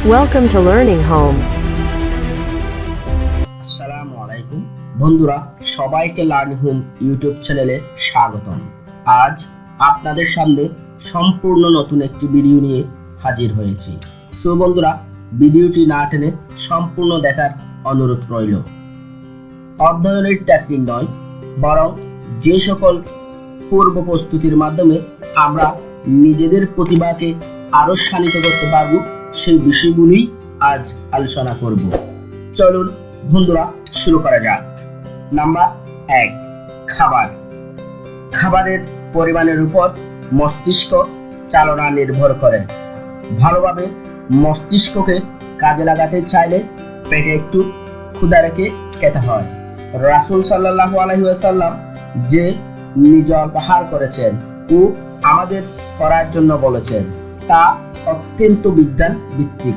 Welcome to Learning Home. Assalamu Alaikum. বন্ধুরা সবাইকে learning home YouTube চ্যানেলে স্বাগতম। আজ আপনাদের সামনে সম্পূর্ণ নতুন একটি ভিডিও নিয়ে হাজির হয়েছি। সো বন্ধুরা ভিডিওটি না টেনে সম্পূর্ণ দেখার অনুরোধ রইল। অধ্যয়নের টেকনিক নয়, বরং যে সকল পূর্ব প্রস্তুতির মাধ্যমে আমরা নিজেদের প্রতিভাকে আরো শানিত করতে পারব সেই বিষয়গুলোই আজ আলোচনা করব। চলুন বন্ধুরা শুরু করা যাক। নাম্বার 1, খাবার। খাবারের পরিমাণের উপর মস্তিষ্ক চালনা নির্ভর করে। ভালোভাবে মস্তিষ্ককে কাজে লাগাতে চাইলে পেটে একটু ক্ষুধা রেখে খেতে হয়। রাসূল সাল্লাল্লাহু আলাইহি ওয়াসাল্লাম যে নিজে আহার করেছেন ও আমাদের করার জন্য বলেছেন তা অত্যন্ত বিজ্ঞান ভিত্তিক।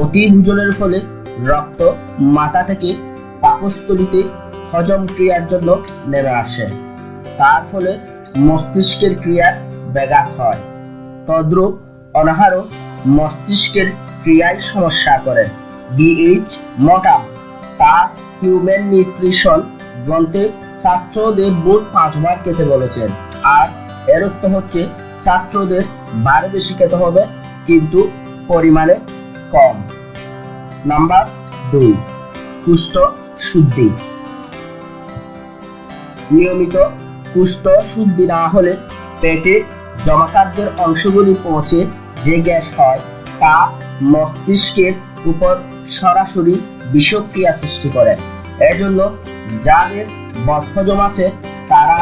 অতি ভোজনের ফলে রক্ত মাথা থেকে পাকস্থলীতে হজম ক্রিয়ার জন্য নেমে আসে, তার ফলে মস্তিষ্কের ক্রিয়ার ব্যাঘাত হয়। তদ্রূপ অনাহারও মস্তিষ্কের ক্রিয়ায় সমস্যা করে। ডিএইচ মটা তার হিউম্যান নিউট্রিশন গ্রন্থে ছাত্রদের মোট 5 বার খেতে বলেছেন, আর এর অর্থ হচ্ছে ছাত্রদের বারে বেশি খেতে হবে কিন্তু পরিমাণে কম। নাম্বার 2, কুষ্ঠ শুদ্ধি। নিয়মিত কুষ্ঠ শুদ্ধি না হলে পেটে জমাখাদ্যের অংশগুলি পৌঁছে যে গ্যাস হয় তা মস্তিষ্কের উপর সরাসরি বিষক্রিয়া সৃষ্টি করে। এর জন্য যাদের বদহজম আছে তারা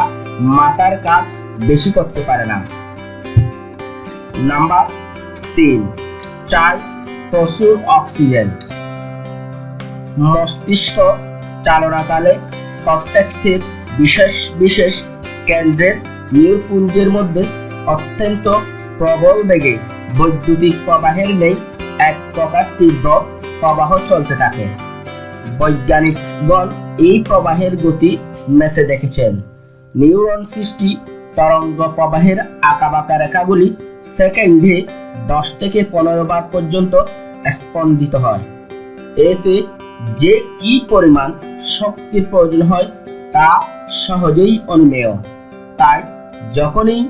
মাথার কাজ বেশি করতে পারে না। নাম্বার 3, চাই প্রচুর অক্সিজেন। মস্তিষ্ক চালনাকালে কর্টেক্সের বিশেষ বিশেষ কেন্দ্রের নিউরপুঞ্জের মধ্যে অত্যন্ত প্রবল বেগে বৈদ্যুতিক প্রবাহের নেই এক প্রকার তীব্র প্রবাহ চলতে থাকে। বৈজ্ঞানিকগণ এই প্রবাহের গতি মেপে দেখেছেন। নিউরন সৃষ্টি তরঙ্গ প্রবাহের আঁকাবাঁকা রেখাগুলি সেকেন্ডে 10 থেকে 15 বার পর্যন্ত স্পন্দিত হয়। এতে যে কি পরিমাণ শক্তির প্রয়োজন হয় তা সহজেই অনুমেয়। তাই যখনই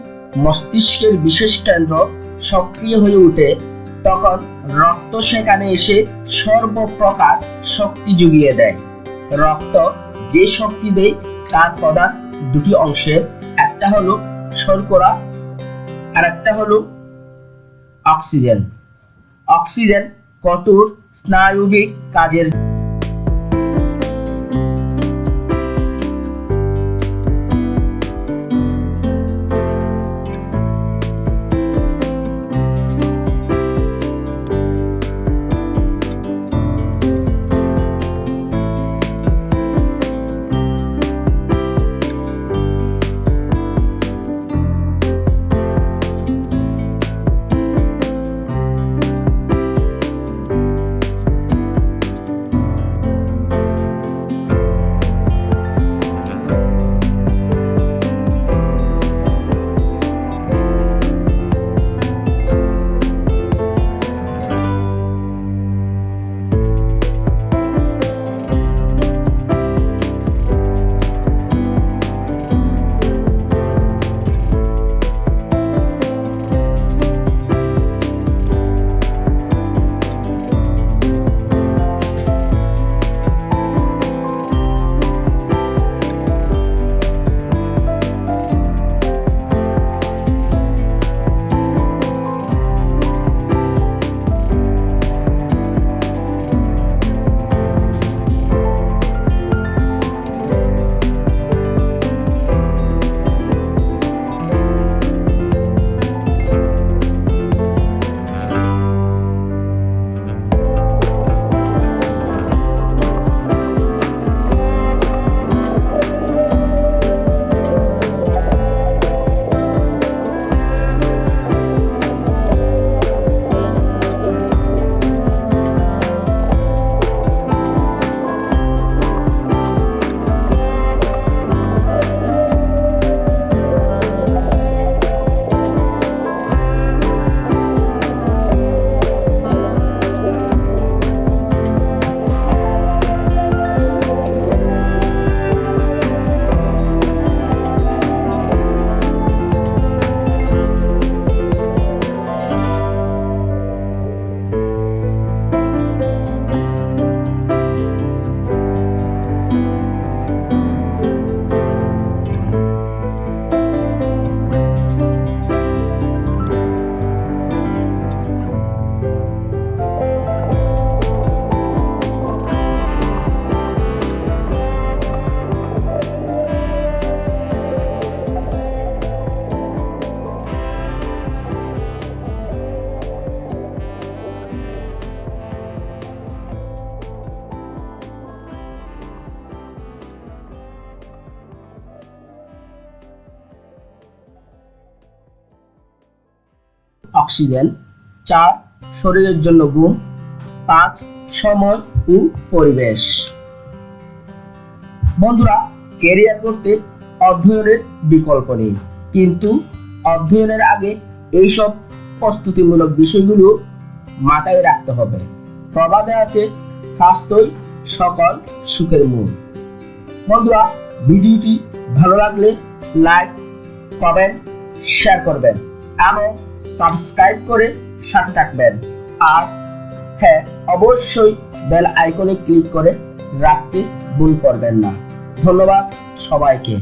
মস্তিষ্কের বিশেষ কেন্দ্র সক্রিয় হয়ে ওঠে তখন রক্ত সেখানে এসে সর্বপ্রকার শক্তি জুগিয়ে দেয়। রক্ত যে শক্তি দেয় তার প্রধান দুটি অংশের, একটা হলো শর্করা আর একটা হলো অক্সিজেন। অক্সিজেন কঠোর স্নায়বিক কাজের অক্সিজেন, 4 শরীরের জন্য ঘুম, 5 সময় ও পরিবেশ। বন্ধুরা, ক্যারিয়ার করতে অধ্যয়নের বিকল্প নেই, কিন্তু অধ্যয়নের আগে এইসব প্রস্তুতিমূলক বিষয়গুলো মাথায় রাখতে হবে। প্রবাদে আছে, স্বাস্থ্যই সকল সুখের মূল। বন্ধুরা, ভিডিওটি ভালো লাগলে লাইক, কমেন্ট, শেয়ার করবেন এবং সাবস্ক্রাইব করে সাথে থাকবেন। আর হ্যাঁ, অবশ্যই বেল আইকনে ক্লিক করে রাখতে ভুল করবেন না। ধন্যবাদ সবাইকে।